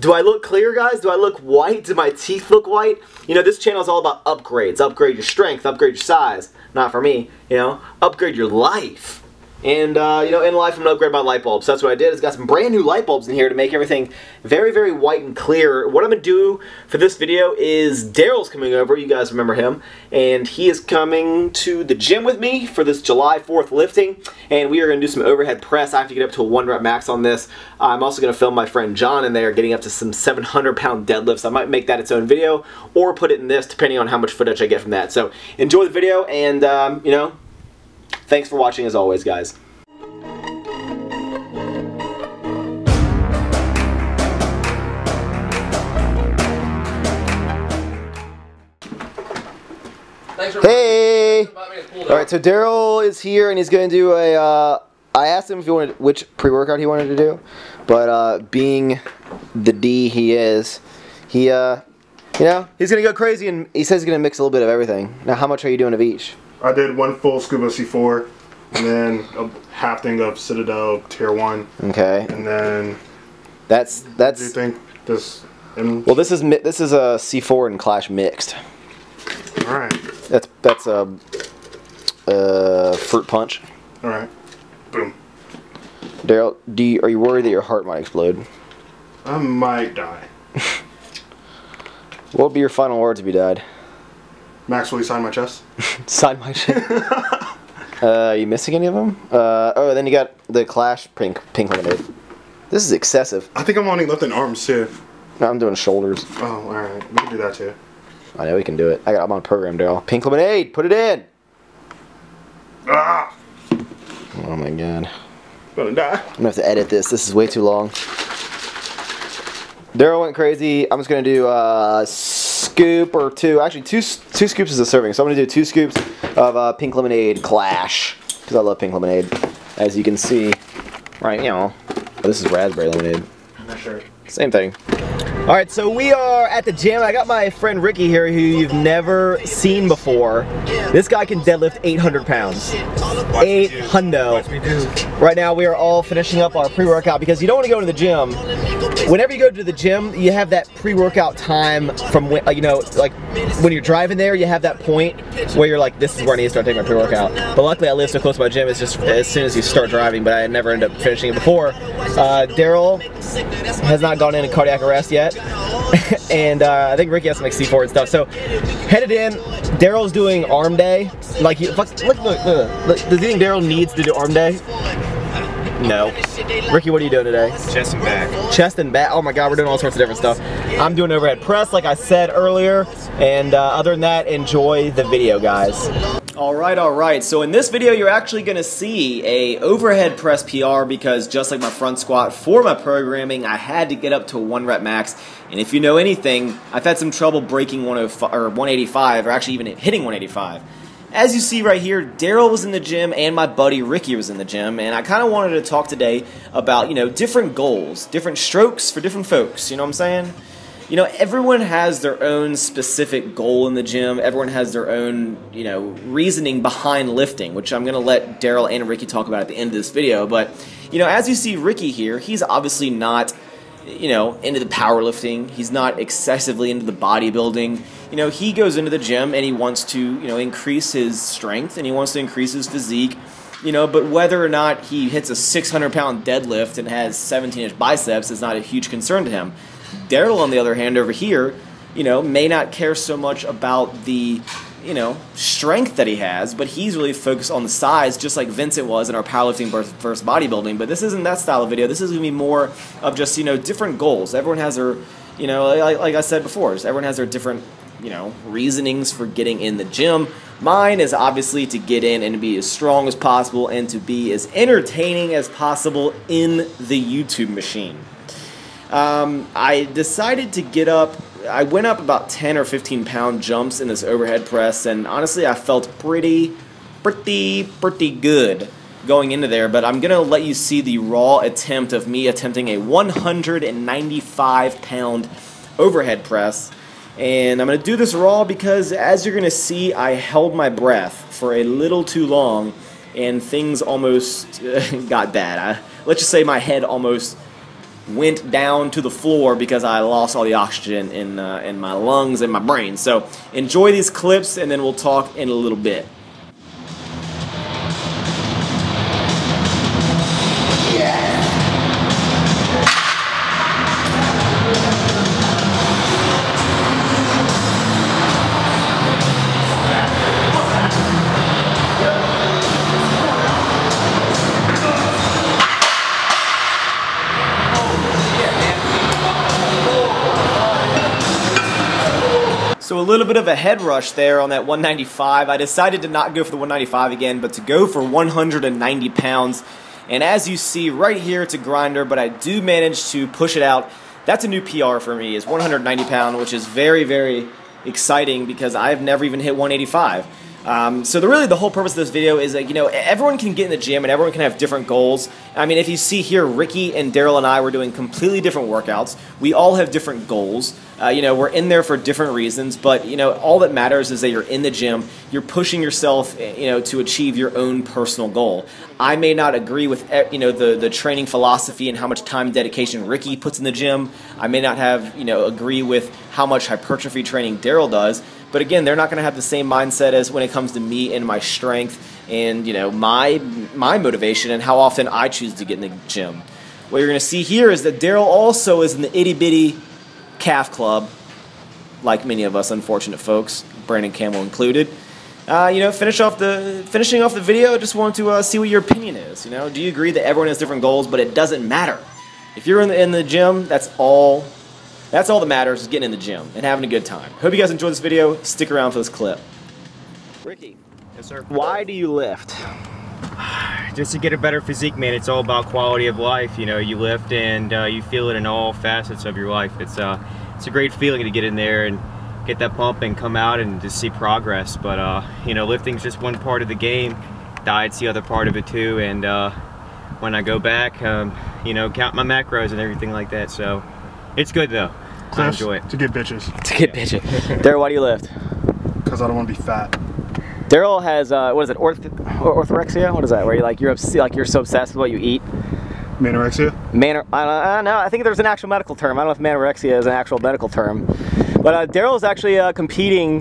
Do I look clear, guys? Do I look white? Do my teeth look white? You know, this channel is all about upgrades. Upgrade your strength, upgrade your size. Not for me, you know. Upgrade your life. And, you know, in life, I'm going to upgrade my light bulbs. So that's what I did, is got some brand new light bulbs in here to make everything very, very white and clear. What I'm going to do for this video is Daryl's coming over. You guys remember him. And he is coming to the gym with me for this July 4th lifting. And we are going to do some overhead press. I have to get up to a 1 rep max on this. I'm also going to film my friend John in there getting up to some 700-pound deadlifts. I might make that its own video or put it in this, depending on how much footage I get from that. So enjoy the video, and, you know, thanks for watching as always, guys. Hey! Alright, so Daryl is here and he's going to do a, I asked him if he wanted, which pre-workout he wanted to do, but being the D he is, he, you know, he's going to go crazy, and he says he's going to mix a little bit of everything. Now, how much are you doing of each? I did 1 full scuba C4, and then a half thing of Citadel Tier 1. Okay. And then that's. Do you think this? Well, this is a C4 and Clash mixed. All right. That's a fruit punch. All right. Boom. Daryl, are you worried that your heart might explode? I might die. What would be your final words if you died? Max, will you sign my chest? Sign my chest. Are you missing any of them? Oh, then you got the Clash pink lemonade. This is excessive. I think I'm only lifting arms too. No, I'm doing shoulders. Oh, alright. We can do that too. I know we can do it. I'm on a program, Daryl. Pink lemonade, put it in! Ah! Oh my god. I'm gonna die. I'm gonna have to edit this. This is way too long. Daryl went crazy. I'm just gonna do a scoop or two. Actually, two scoops is a serving. So I'm gonna do 2 scoops of pink lemonade Clash, because I love pink lemonade, as you can see. Right, you know. Oh, this is raspberry lemonade. I'm not sure. Same thing. Alright, so we are at the gym. I got my friend Ricky here, who you've never seen before. This guy can deadlift 800 pounds. 800. Right now we are all finishing up our pre-workout, because you don't want to go to the gym. Whenever you go to the gym, you have that pre-workout time from when, you know, like when you're driving there, you have that point where you're like, this is where I need to start taking my pre-workout. But luckily I live so close to my gym, it's just as soon as you start driving, but I never end up finishing it before. Daryl has not gone into cardiac arrest yet. And I think Ricky has to make C4 and stuff. So headed in. Daryl's doing arm day. Like, look. Do you think Daryl needs to do arm day? No. Ricky, what are you doing today? Chest and back. Chest and back. Oh my god, we're doing all sorts of different stuff. I'm doing overhead press, like I said earlier. And other than that, enjoy the video, guys. Alright, so in this video you're actually going to see a overhead press PR, because just like my front squat, for my programming I had to get up to a 1 rep max, and if you know anything, I've had some trouble breaking 105 or 185, or actually even hitting 185. As you see right here, Daryl was in the gym and my buddy Ricky was in the gym, and I kind of wanted to talk today about, you know, different goals, different strokes for different folks, you know what I'm saying? You know, everyone has their own specific goal in the gym. Everyone has their own, you know, reasoning behind lifting, which I'm going to let Daryl and Ricky talk about at the end of this video. But, you know, as you see Ricky here, he's obviously not, you know, into the powerlifting. He's not excessively into the bodybuilding. You know, he goes into the gym and he wants to, you know, increase his strength and he wants to increase his physique. You know, but whether or not he hits a 600-pound deadlift and has 17-inch biceps is not a huge concern to him. Daryl, on the other hand, over here, you know, may not care so much about the, you know, strength that he has, but he's really focused on the size, just like Vincent was in our powerlifting versus bodybuilding. But this isn't that style of video. This is going to be more of just, you know, different goals. Everyone has their, you know, like I said before, everyone has their different, you know, reasonings for getting in the gym. Mine is obviously to get in and to be as strong as possible and to be as entertaining as possible in the YouTube machine. I decided to get up. I went up about 10 or 15 pound jumps in this overhead press, and honestly I felt pretty good going into there, but I'm gonna let you see the raw attempt of me attempting a 195 pound overhead press. And I'm going to do this raw because, as you're going to see, I held my breath for a little too long and things almost got bad. Let's just say my head almost went down to the floor because I lost all the oxygen in my lungs and my brain. So enjoy these clips, and then we'll talk in a little bit. So a little bit of a head rush there on that 195. I decided to not go for the 195 again, but to go for 190 pounds. And as you see right here, it's a grinder, but I do manage to push it out. That's a new PR for me, is 190 pound, which is very, very exciting because I've never even hit 185. So really the whole purpose of this video is that, you know, everyone can get in the gym and everyone can have different goals. I mean, if you see here, Ricky and Daryl and I were doing completely different workouts. We all have different goals. You know, we're in there for different reasons, but, you know, all that matters is that you're in the gym, you're pushing yourself, you know, to achieve your own personal goal. I may not agree with, you know, the training philosophy and how much time and dedication Ricky puts in the gym. I may not have, you know, agree with how much hypertrophy training Daryl does. But again, they're not going to have the same mindset as when it comes to me and my strength and, you know, my motivation and how often I choose to get in the gym. What you're going to see here is that Daryl also is in the itty bitty calf club, like many of us unfortunate folks, Brandon Campbell included. You know, finishing off the video, I just want to see what your opinion is. You know, do you agree that everyone has different goals, but it doesn't matter? If you're in the gym, that's all that matters, is getting in the gym and having a good time. Hope you guys enjoyed this video. Stick around for this clip. Ricky. Yes, sir. Why do you lift? Just to get a better physique, man. It's all about quality of life. You know, you lift and you feel it in all facets of your life. It's a great feeling to get in there and get that pump and come out and just see progress. But you know, lifting's just one part of the game. Diet's the other part of it too. And when I go back, you know, count my macros and everything like that. So it's good though. I enjoy it. To get bitches. To get bitches. Daryl, why do you lift? Because I don't want to be fat. Daryl has what is it? Orthorexia? What is that? Where you're so obsessed with what you eat. Manorexia? I don't know. I think there's an actual medical term. I don't know if manorexia is an actual medical term. But Daryl is actually competing.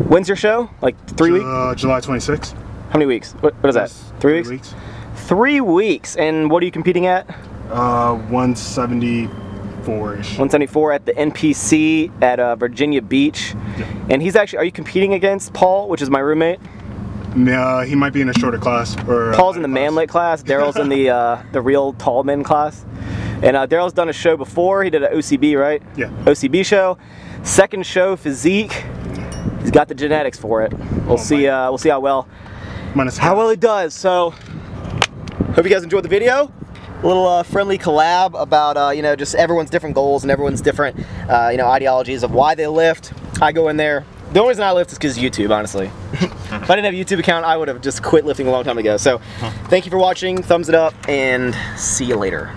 When's your show? Like 3 weeks? July 26th. How many weeks? What is that? 3 weeks? 3 weeks. 3 weeks. And what are you competing at? 174-ish. 174 at the NPC at Virginia Beach. Yeah. And he's actually, are you competing against Paul, which is my roommate? He might be in a shorter class. Or Paul's in the manlet class. Daryl's in the real tall men class. And Daryl's done a show before. He did an OCB, right? Yeah. OCB show. Second show, physique. He's got the genetics for it. We'll see how well he does. So, hope you guys enjoyed the video. A little friendly collab about you know, just everyone's different goals and everyone's different you know, ideologies of why they lift. I go in there. The only reason I lift is because of YouTube, honestly. If I didn't have a YouTube account, I would have just quit lifting a long time ago. So, thank you for watching. Thumbs it up, and see you later.